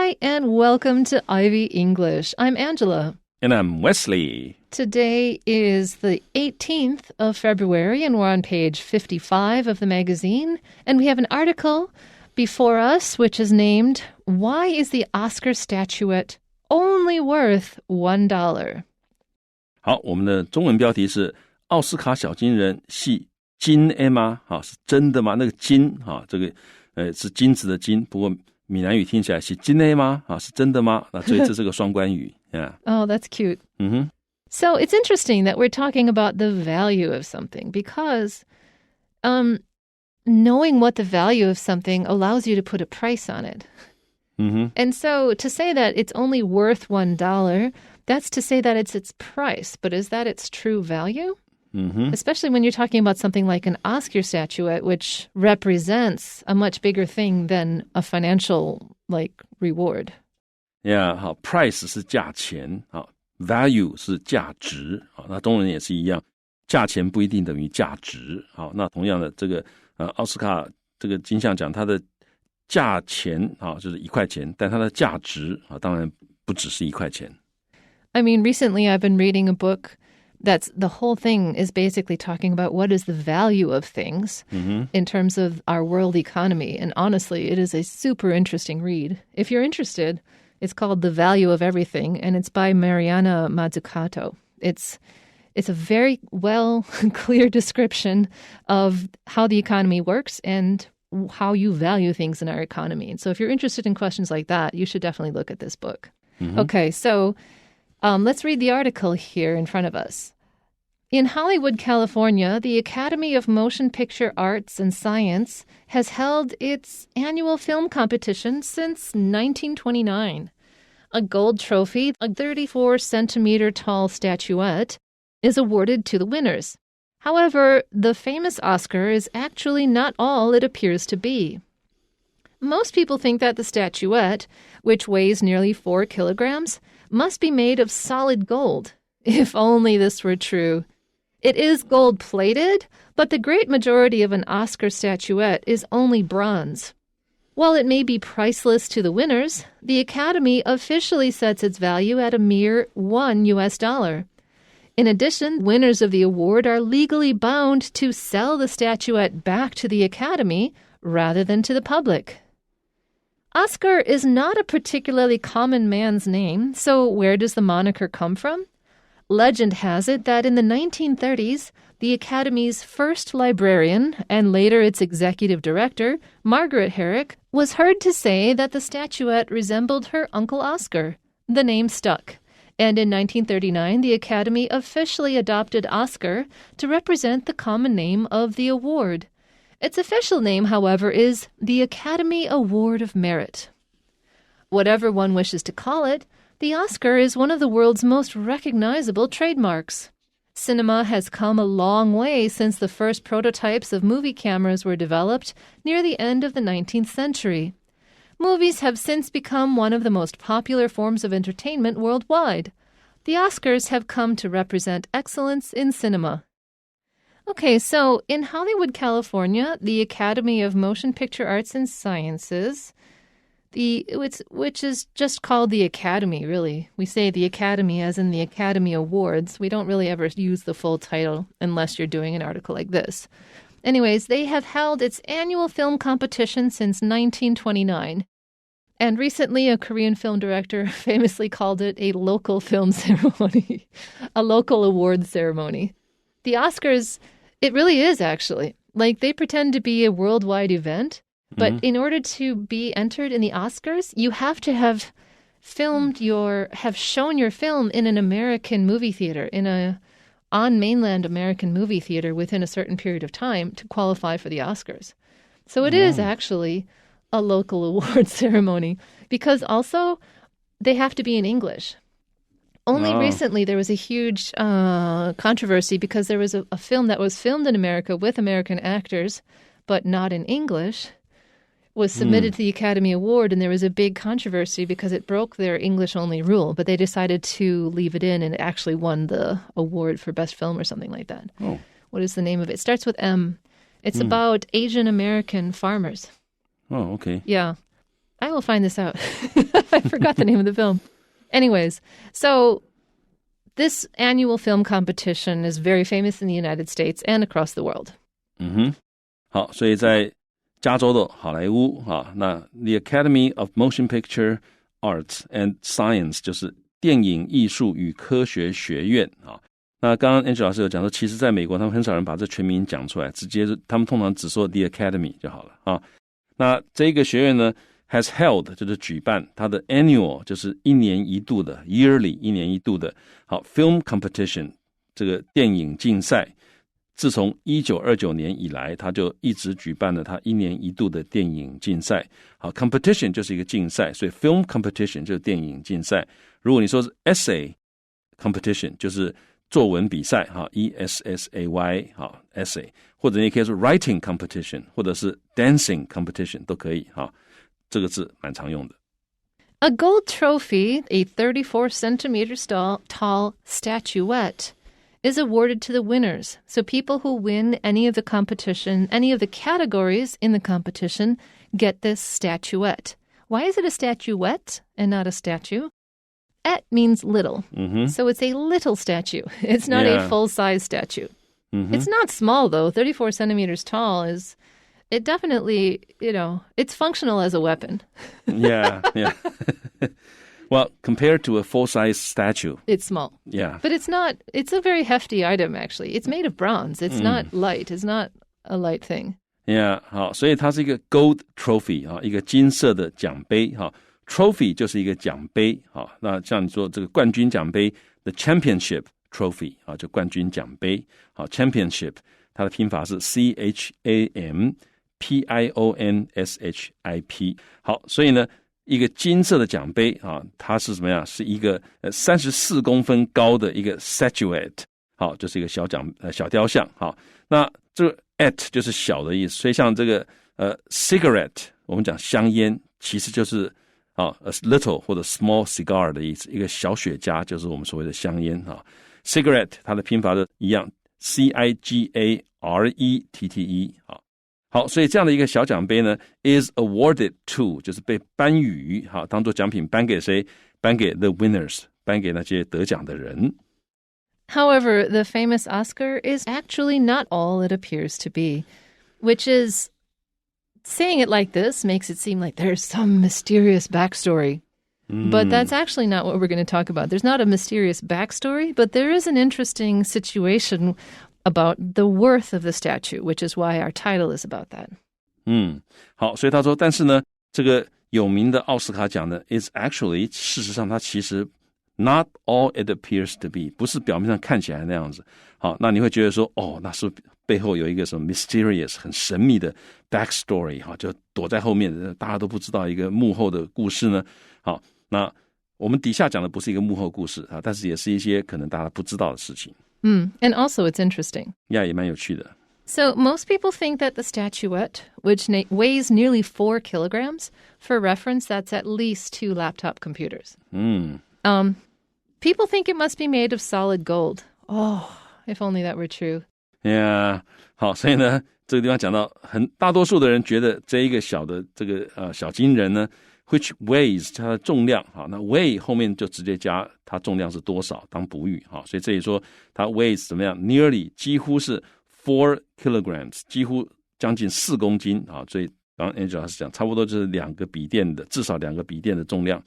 Hi, and welcome to Ivy English. I'm Angela. And I'm Wesley. Today is the 18th of February, and we're on page 55 of the magazine. And we have an article before us, which is named, Why is the Oscar Statuette only worth $1? 好，我们的中文标题是奥斯卡小金人系金 A 吗？好，是真的吗？那个金，这个是金子的金，不过闽南语听起来是金 A 吗？是真的吗？所以这是个双关语。Yeah. Oh, that's cute. Mm-hmm. So it's interesting that we're talking about the value of something because knowing what the value of something allows you to put a price on it. Mm-hmm. And so to say that it's only worth $1, that's to say that it's its price. But is that its true value? Mm-hmm. Especially when you're talking about something like an Oscar statuette, which represents a much bigger thing than a financial reward. Yeah, 好 ，price 是价钱，好 ，value 是价值，好，那中文也是一样，价钱不一定等于价值，好，那同样的这个奥斯卡这个金像奖它的价钱就是1块钱，但它的价值当然不只是1块钱。I mean, recently I've been reading a book that's the whole thing is basically talking about what is the value of things in terms of our world economy. And honestly, it is a super interesting read. If you're interested, it's called The Value of Everything, and it's by Mariana Mazzucato. It's a very clear description of how the economy works and how you value things in our economy. And so if you're interested in questions like that, you should definitely look at this book. Mm-hmm. Okay, so let's read the article here in front of us. In Hollywood, California, the Academy of Motion Picture Arts and Science has held its annual film competition since 1929. A gold trophy, a 34-centimeter tall statuette, is awarded to the winners. However, the famous Oscar is actually not all it appears to be. Most people think that the statuette, which weighs nearly 4 kilograms, must be made of solid gold. If only this were true. It is gold-plated, but the great majority of an Oscar statuette is only bronze. While it may be priceless to the winners, the Academy officially sets its value at a mere $1. In addition, winners of the award are legally bound to sell the statuette back to the Academy rather than to the public. Oscar is not a particularly common man's name, so where does the moniker come from? Legend has it that in the 1930s, the Academy's first librarian, and later its executive director, Margaret Herrick, was heard to say that the statuette resembled her Uncle Oscar. The name stuck. And in 1939, the Academy officially adopted Oscar to represent the common name of the award. Its official name, however, is the Academy Award of Merit. Whatever one wishes to call it, the Oscar is one of the world's most recognizable trademarks. Cinema has come a long way since the first prototypes of movie cameras were developed near the end of the 19th century. Movies have since become one of the most popular forms of entertainment worldwide. The Oscars have come to represent excellence in cinema. Okay, so in Hollywood, California, the Academy of Motion Picture Arts and Sciences, which is just called the Academy, really. We say the Academy as in the Academy Awards. We don't really ever use the full title unless you're doing an article like this. Anyways, they have held its annual film competition since 1929. And recently, a Korean film director famously called it a local film ceremony, a local award ceremony. The Oscars, it really is actually. They pretend to be a worldwide event, but in order to be entered in the Oscars, you have to have shown your film in an American movie theater, on mainland American movie theater within a certain period of time to qualify for the Oscars. So it is actually a local award ceremony because also they have to be in English. Only recently there was a huge controversy because there was a film that was filmed in America with American actors, but not in English, was submitted to the Academy Award, and there was a big controversy because it broke their English-only rule, but they decided to leave it in, and it actually won the award for Best Film or something like that. Oh. What is the name of it? It starts with M. It's about Asian American farmers. Oh, okay. Yeah. I will find this out. I forgot the name of the film. Anyways, so this annual film competition is very famous in the United States and across the world. 好，所以在加州的好莱坞那 The Academy of Motion Picture Arts and Science 就是电影艺术与科学学院那刚刚 Angel 老师有讲说，其实在美国他们很少人把这全名讲出来，直接他们通常只说 The Academy 就好了那这个学院呢 has held 就是举办它的 annual 就是一年一度的 yearly 一年一度的film competition 这个电影竞赛。自从1929年以来，他就一直举办了他一年一度的电影竞赛。好 ，competition 就是一个竞赛，所以 film competition 就是电影竞赛。如果你说是 essay competition， 就是作文比赛，essay essay， 或者你也可以说 writing competition， 或者是 dancing competition 都可以这个字蛮常用的。A gold trophy, a 34 centimeters tall statuette, is awarded to the winners. So people who win any of the competition, any of the categories in the competition, get this statuette. Why is it a statuette and not a statue? Et means little. So it's a little statue. It's not a full-size statue. It's not small, though. 34 centimeters tall is... It definitely, it's functional as a weapon. Yeah. Well, compared to a full-size statue. It's small. Yeah. But it's a very hefty item, actually. It's made of bronze. It's not light. It's not a light thing. Yeah, 好，所以它是一个 gold trophy 一个金色的奖杯Trophy 就是一个奖杯那像你说这个冠军奖杯 The Championship Trophy 就冠军奖杯Championship 它的拼法是 CHAMPIONSHIP 好，所以呢一个金色的奖杯它是怎么样？是一个34公分高的一个 Statuette 就是一个小雕像那这个 at 就是小的意思，所以像这个cigarette 我们讲香烟其实就是a little 或者 small cigar 的意思，一个小雪茄就是我们所谓的香烟cigarette 它的拼法是一样 CIGARETTE 好，所以这样的一个小奖杯呢 is awarded to 就是被颁予当做奖品颁给谁？颁给 the winners 颁给那些得奖的人。However, the famous Oscar is actually not all it appears to be, which is saying it like this makes it seem like there's some mysterious backstory. But that's actually not what we're going to talk about. There's not a mysterious backstory, but there is an interesting situation about the worth of the statue, which is why our title is about that. 好，所以他说，但是呢，这个有名的奥斯卡奖呢 is actually 事实上它其实 not all it appears to be 不是表面上看起来那样子。好，那你会觉得说那是背后有一个什么 mysterious 很神秘的 backstory 就躲在后面大家都不知道一个幕后的故事呢。好，那我们底下讲的不是一个幕后故事但是也是一些可能大家不知道的事情。And also it's interesting. 也蛮有趣的。So most people think that the statuette, which weighs nearly 4 kilograms, for reference, that's at least 2 laptop computers. People think it must be made of solid gold. Oh, if only that were true. Yeah. 好，所以呢，这个地方讲到大多数的人觉得这一个小的这个小金人呢 which weighs 它的重量那 weigh 后面就直接加它重量是多少当补语所以这里说它 weighs 怎么样 nearly 几乎是 4 kilograms 几乎将近4公斤所以刚刚 Angel 是讲差不多就是2个笔电的至少2个笔电的重量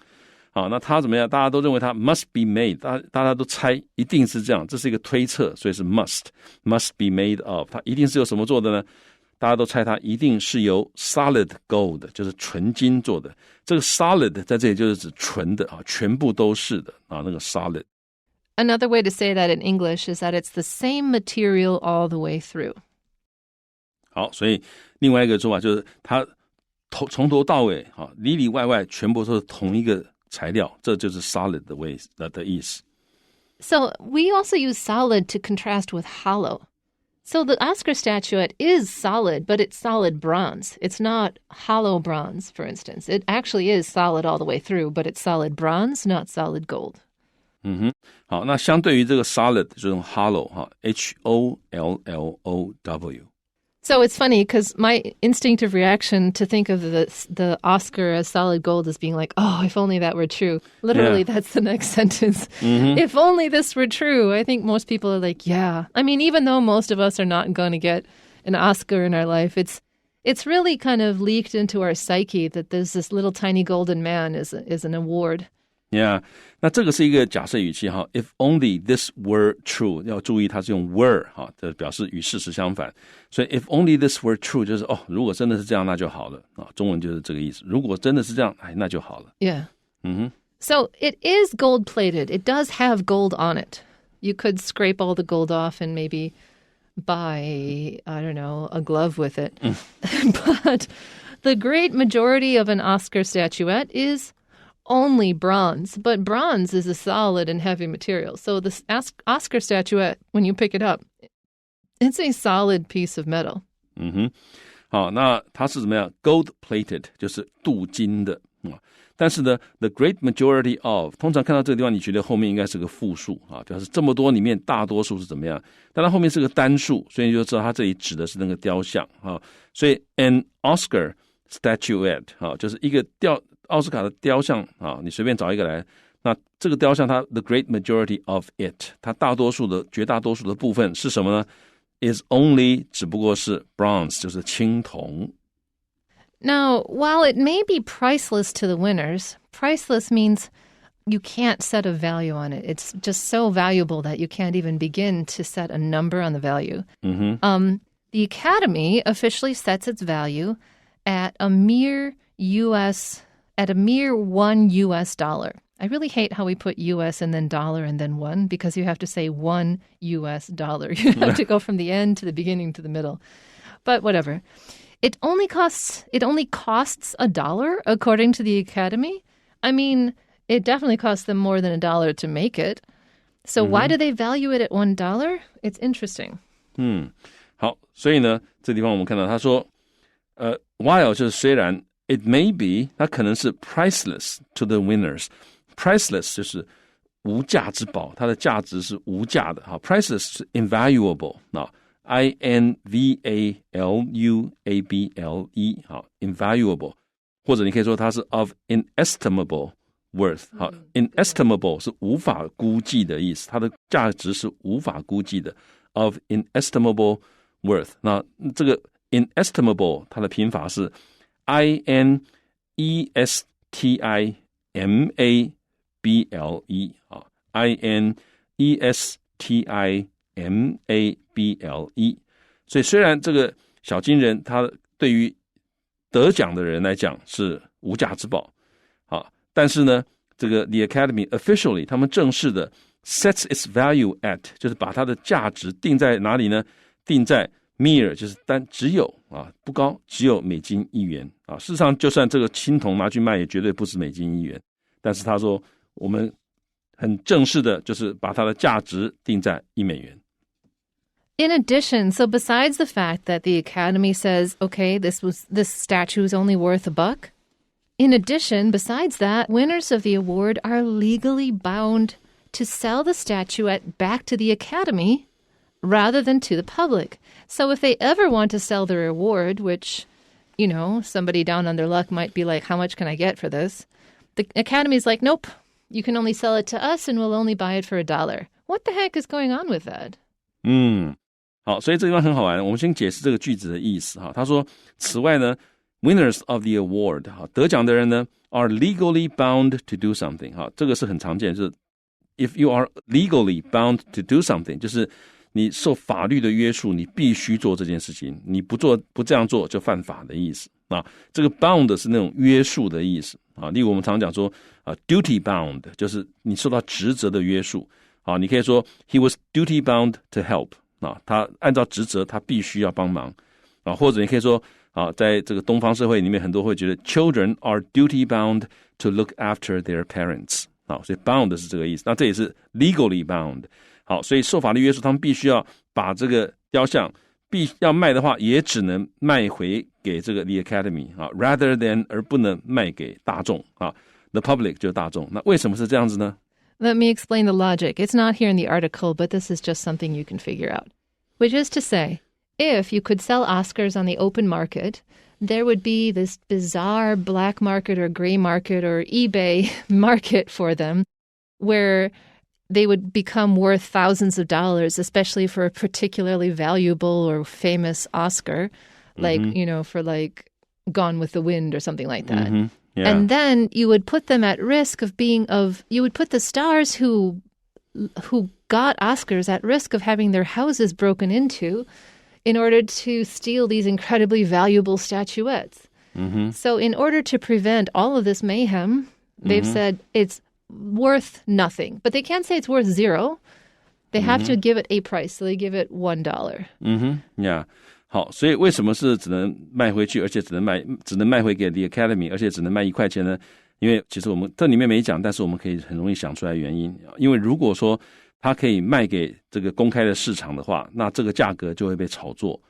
那它怎么样大家都认为它 must be made 大家都猜一定是这样这是一个推测所以是 must be made of 它一定是由什么做的呢大家都猜它一定是由 solid gold 就是纯金做的这个 solid 在这里就是指纯的全部都是的那个 solid Another way to say that in English is that it's the same material all the way through. 好，所以另外一个说法就是它从头到尾里里外外全部都是同一个材料这就是 solid 的意思 So we also use solid to contrast with hollow. So the Oscar statuette is solid, but it's solid bronze. It's not hollow bronze, for instance. It actually is solid all the way through, but it's solid bronze, not solid gold. 好，那相对于这个 solid 就是用 hollow Hollow So it's funny because my instinctive reaction to think of the Oscar as solid gold as being like, oh, if only that were true. Literally, that's the next sentence. If only this were true. I think most people are like, yeah. I mean, even though most of us are not going to get an Oscar in our life, it's really kind of leaked into our psyche that there's this little tiny golden man is an award. Yeah, 那这个是一个假设语气哈。If only this were true， 要注意它是用 were 哈，这表示与事实相反。所以 if only this were true 就是如果真的是这样那就好了啊。中文就是这个意思。如果真的是这样，那就好了。Yeah. So it is gold plated. It does have gold on it. You could scrape all the gold off and maybe buy, I don't know, a glove with it. But the great majority of an Oscar statuette is only bronze, but bronze is a solid and heavy material. So the Oscar statuette, when you pick it up, it's a solid piece of metal. 好，那它是怎么样 ？Gold plated 就是镀金的但是呢 ，the great majority of 通常看到这个地方，你觉得后面应该是个复数啊，表示这么多里面大多数是怎么样？但它后面是个单数，所以你就知道它这里指的是那个雕像啊。所以 an Oscar statuette 啊，就是一个奥斯卡的雕像啊，你随便找一个来。那这个雕像它 the great majority of it， 它绝大多数的部分是什么呢 ？is only 只不过是 bronze， 就是青铜。Now, while it may be priceless to the winners, priceless means you can't set a value on it. It's just so valuable that you can't even begin to set a number on the value. The Academy officially sets its value at a mere $1 US. I really hate how we put US and then dollar and then one because you have to say $1 US. You have to go from the end to the beginning to the middle. But whatever. It only costs $1 according to the Academy. I mean, it definitely costs them more than $1 to make it. So why do they value it at $1? It's interesting. 好，所以呢，这地方我们看到他说while 就是虽然 it may be 它可能是 priceless to the winners. Priceless 就是无价之宝，它的价值是无价的。好 ，priceless 是 invaluable 啊。invaluable 好 invaluable 或者你可以说它是 of inestimable worth 好 inestimable 是无法估计的意思，它的价值是无法估计的 of inestimable worth 那这个 inestimable 它的拼法是 inestimable 好 inestimable 所以虽然这个小金人他对于得奖的人来讲是无价之宝但是呢这个 The Academy officially 他们正式的 sets its value at 就是把它的价值定在哪里呢？定在 mere 就是只有不高，只有美金1元事实上就算这个青铜拿去卖也绝对不止美金1元，但是他说我们很正式的就是把它的价值定在1美元。In addition, so besides the fact that the Academy says, okay, this statue is only worth $1, in addition, besides that, winners of the award are legally bound to sell the statuette back to the Academy rather than to the public. So if they ever want to sell their award, which, you know, somebody down on their luck might be like, how much can I get for this? The Academy's like, nope, you can only sell it to us and we'll only buy it for $1. What the heck is going on with that? 好，所以这地方很好玩，我们先解释这个句子的意思他说此外呢 winners of the award 得奖的人呢 are legally bound to do something 这个是很常见，就是 if you are legally bound to do something 就是你受法律的约束，你必须做这件事情，你不这样做就犯法的意思这个 bound 是那种约束的意思例如我们常讲说duty bound 就是你受到职责的约束你可以说 he was duty bound to help他按照职责他必须要帮忙或者你可以说在这个东方社会里面很多会觉得 children are duty bound to look after their parents 所以 bound 是这个意思，那这也是 legally bound 好，所以受法律约束他们必须要把这个雕像要卖的话也只能卖回给这个 the Academy rather than 而不能卖给大众the public 就是大众，那为什么是这样子呢？Let me explain the logic. It's not here in the article, but this is just something you can figure out. Which is to say, if you could sell Oscars on the open market, there would be this bizarre black market or gray market or eBay market for them where they would become worth thousands of dollars, especially for a particularly valuable or famous Oscar, like, for like Gone with the Wind or something like that. Yeah. And then you would put them at risk of you would put the stars who got Oscars at risk of having their houses broken into in order to steal these incredibly valuable statuettes. So in order to prevent all of this mayhem, they've said it's worth nothing. But they can't say it's worth zero. They have to give it a price, so they give it $1. Yeah. 好，所以为什么是只能卖回去，而且只能卖回给 The Academy， 而且只能卖1块钱呢？因为其实我们这里面没讲，但是我们可以很容易想出来原因。因为如果说它可以卖给这个公开的市场的话，那这个价格就会被炒作。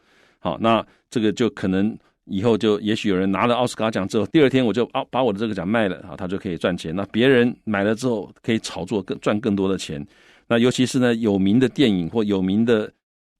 好，那这个就可能以后就也许有人拿了奥斯卡奖之后，第二天我就把我的这个奖卖了，他就可以赚钱。那别人买了之后可以炒作赚更多的钱。那尤其是呢有名的电影或有名的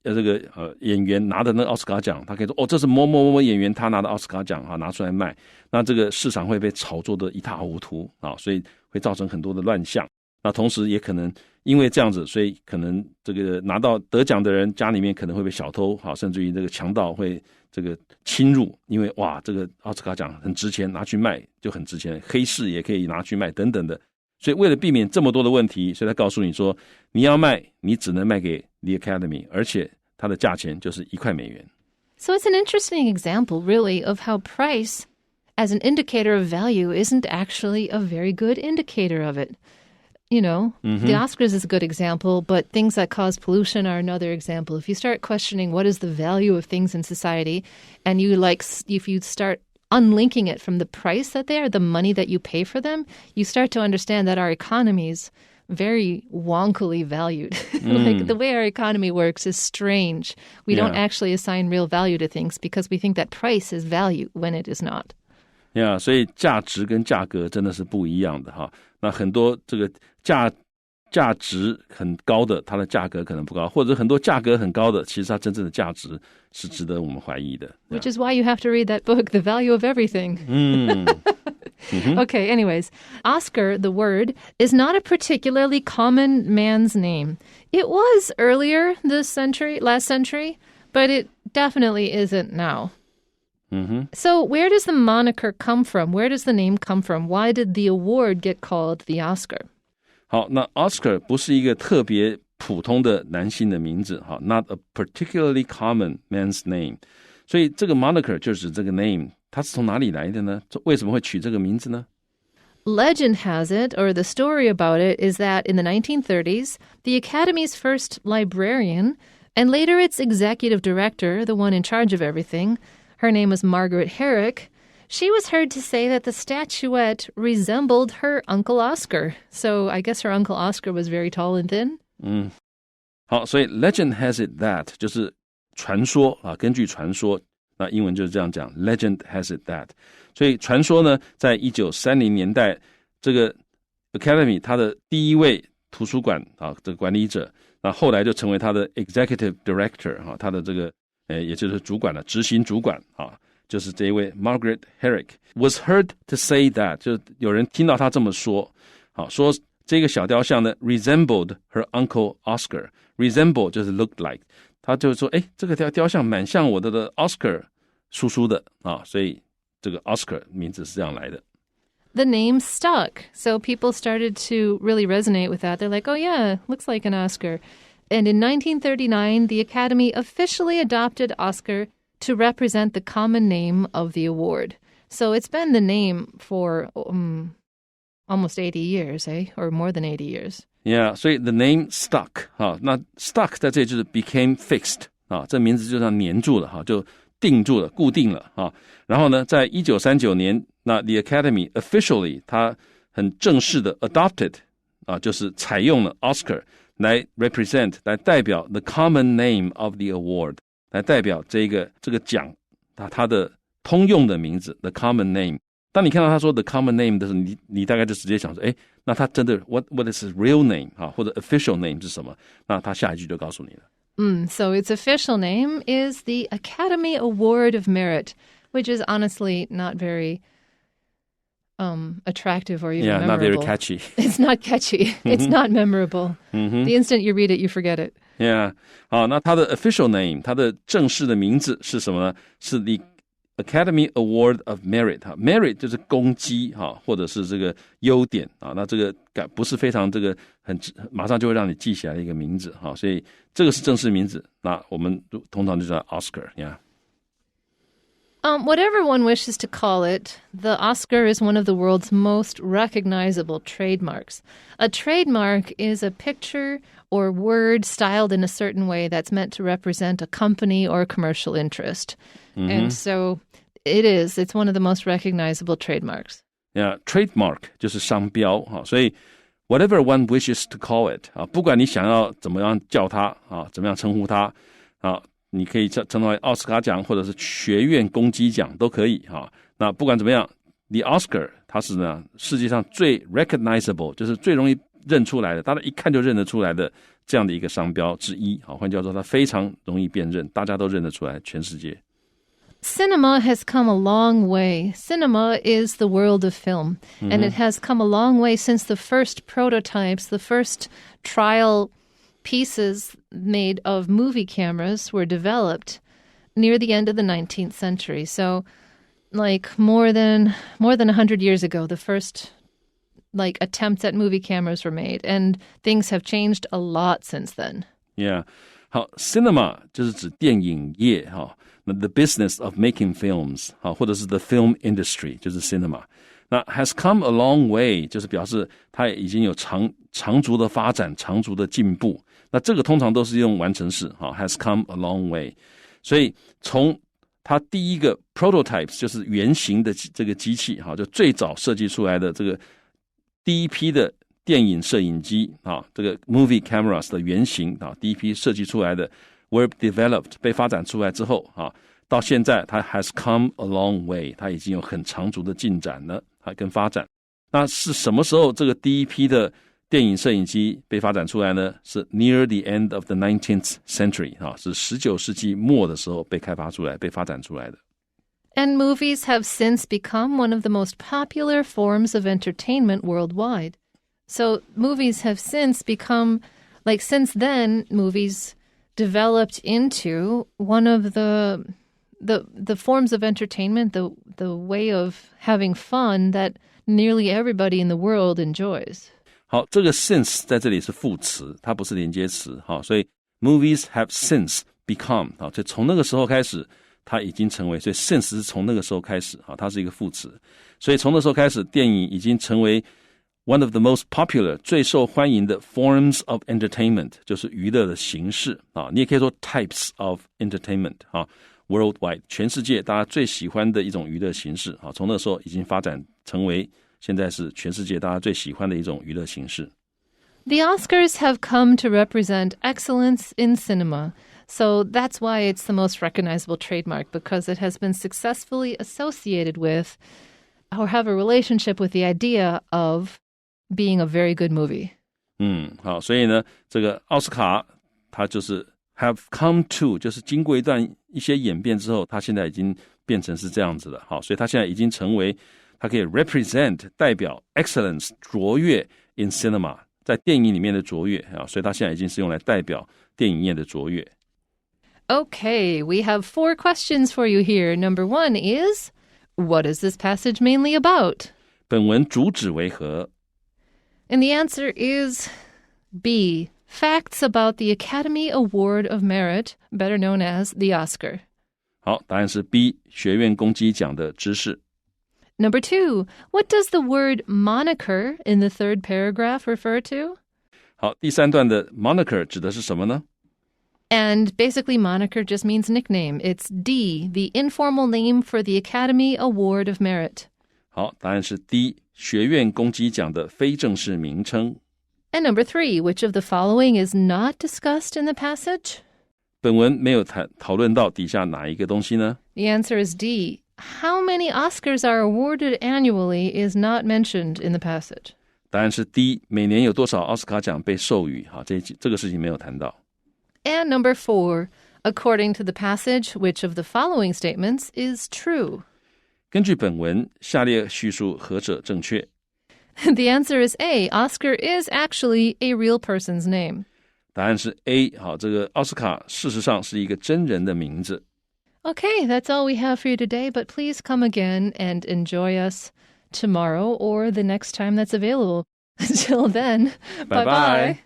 这个演员拿的那个奥斯卡奖，他可以说这是某某某演员他拿的奥斯卡奖拿出来卖，那这个市场会被炒作的一塌糊涂所以会造成很多的乱象。那同时也可能因为这样子，所以可能这个拿到得奖的人家里面可能会被小偷甚至于这个强盗会这个侵入，因为这个奥斯卡奖很值钱，拿去卖就很值钱，黑市也可以拿去卖等等的。所以为了避免这么多的问题，所以他告诉你说你要卖你只能卖给 The Academy， 而且它的价钱就是1块美元。 So it's an interesting example, really, of how price as an indicator of value isn't actually a very good indicator of it. The Oscars is a good example, but things that cause pollution are another example. If you start questioning what is the value of things in society, and if you start unlinking it from the price that they are, the money that you pay for them, you start to understand that our economy's very wonkily valued. Like the way our economy works is strange. We don't actually assign real value to things because we think that price is value when it is not. Yeah, 所以价值跟价格真的是不一样的那很多这个价值很高的，它的价格可能不高，或者很多价格很高的，其实它真正的价值是值得我们怀疑的。Which is why you have to read that book, The Value of Everything. Okay, anyways, Oscar, the word, is not a particularly common man's name. It was earlier last century, but it definitely isn't now. So where does the moniker come from? Where does the name come from? Why did the award get called the Oscar? 好，那 Oscar 不是一个特别普通的男性的名字，not a particularly common man's name。所以这个 moniker 就是这个 name， 它是从哪里来的呢？为什么会取这个名字呢？ Legend has it, or the story about it, is that in the 1930s, the Academy's first librarian, and later its executive director, the one in charge of everything, her name was Margaret Herrick, she was heard to say that the statuette resembled her Uncle Oscar. So I guess her Uncle Oscar was very tall and thin. 好，所以 legend has it that 就是传说根据传说，那英文就是这样讲 legend has it that。所以传说呢，在1930年代，这个 Academy 它的第一位图书馆这个管理者，那后来就成为他的 executive director 他的这个也就是主管了，执行主管就是这一位 Margaret Herrick was heard to say that， 就有人听到他这么说，说这个小雕像呢 resembled her uncle Oscar， resemble 就是 look like， 他就说这个雕像蛮像我的 Oscar 叔叔的所以这个 Oscar 名字是这样来的。The name stuck, so people started to really resonate with that. They're like, oh yeah, looks like an Oscar. And in 1939, the Academy officially adopted Oscar to represent the common name of the award. So it's been the name for almost 80 years, or more than 80 years. Yeah, 所以 the name stuck. 那 stuck 在这里就是 became fixed. 这名字就这样黏住了就定住了，固定了然后呢，在1939年，那 the Academy officially 它很正式的 adopted 就是采用了 Oscar 来 represent 来代表 the common name of the award， 来代表这个奖它的通用的名字 the common name。 当你看到他说 the common name 的时候，你大概就直接想说那他真的 what is his real name或者 official name 是什么？那他下一句就告诉你了。So its official name is the Academy Award of Merit, which is honestly not very attractive or even memorable. Not very catchy. It's not catchy. It's not memorable. The instant you read it, you forget it. Yeah. 好，那它的 official name, 它的正式的名字是什么呢？是 the Academy Award of Merit. Merit 就是功绩或者是这个优点那这个不是非常这个很马上就会让你记起来的一个名字所以这个是正式名字。那我们通常就叫 Oscar。Whatever one wishes to call it, the Oscar is one of the world's most recognizable trademarks. A trademark is a picture or word styled in a certain way that's meant to represent a company or a commercial interest. And so it's one of the most recognizable trademarks. Yeah, trademark 就是商标所以 whatever one wishes to call it 不管你想要怎么样叫它怎么样称呼它你可以称它为奥斯卡奖或者是学院公绩奖都可以那不管怎么样 the Oscar 它是呢世界上最 recognizable 就是最容易认出来的大家一看就认得出来的这样的一个商标之一换句话说它非常容易辨认大家都认得出来全世界。Cinema has come a long way. Cinema is the world of film, and it has come a long way since the first prototypes, the first trial pieces made of movie cameras were developed near the end of the 19th century. So, like more than 100 years ago, the first attempts at movie cameras were made, and things have changed a lot since then. Yeah. 好 ，cinema 就是指电影业The business of making films 或者是 the film industry 就是 cinema 那 has come a long way 就是表示它已经有长足的发展长足的进步那这个通常都是用完成式has come a long way 所以从它第一个 prototypes 就是原型的这个机器就最早设计出来的这个第一批的电影摄影机这个 movie cameras 的原型第一批设计出来的were developed 被发展出来之后到现在它 has come a long way 它已经有很长足的进展了跟发展那是什么时候这个第一批的电影摄影机被发展出来呢是 near the end of the 19th century 是19世纪末的时候被开发出来被发展出来的And movies have since become one of the most popular forms of entertainment worldwide. So movies have since become, since then, movies developed into one of the forms of entertainment, the way of having fun that nearly everybody in the world enjoys. 好，这个 since 在这里是副词，它不是连接词，所以 movies have since become 所以从那个时候开始，它已经成为，所以 since 是从那个时候开始，它是一个副词，所以从那时候开始，电影已经成为 one of the most popular 最受欢迎的 forms of entertainment 就是娱乐的形式你也可以说 types of entertainment worldwide 全世界大家最喜欢的一种娱乐形式从那时候已经发展成为现在是全世界大家最喜欢的一种娱乐形式 The Oscars have come to represent excellence in cinema. So that's why it's the most recognizable trademark, because it has been successfully associated with or have a relationship with the idea of being a very good movie. 好，所以呢，这个奥斯卡它就是 have come to 就是经过一些演变之后，它现在已经变成是这样子了。好，所以它现在已经成为它可以 represent 代表 excellence 卓越 in cinema 在电影里面的卓越所以它现在已经是用来代表电影业的卓越。Okay, we have 4 questions for you here. Number 1 is, what is this passage mainly about? 本文主旨为何 And the answer is B, facts about the Academy Award of Merit, better known as the Oscar. 好，答案是 B, 学院公绩奖的知识。Number 2, what does the word moniker in the 3rd paragraph refer to? 好，第3段的 moniker 指的是什么呢？ And basically, moniker just means nickname. It's D, the informal name for the Academy Award of Merit. 好，答案是 D, 学院公绩奖的非正式名称。And number 3, which of the following is not discussed in the passage? 本文没有讨论到底下哪一个东西呢？ The answer is D. How many Oscars are awarded annually is not mentioned in the passage. 答案是 D, 每年有多少奥斯卡奖被授予？好，这个事情没有谈到。And number 4, according to the passage, which of the following statements is true? 根据本文，下列叙述何者正确？ The answer is A. Oscar is actually a real person's name. 答案是 A。 好，这个奥斯卡事实上是一个真人的名字。 Okay, that's all we have for you today, but please come again and enjoy us tomorrow or the next time that's available. Until then, Bye-bye. bye-bye.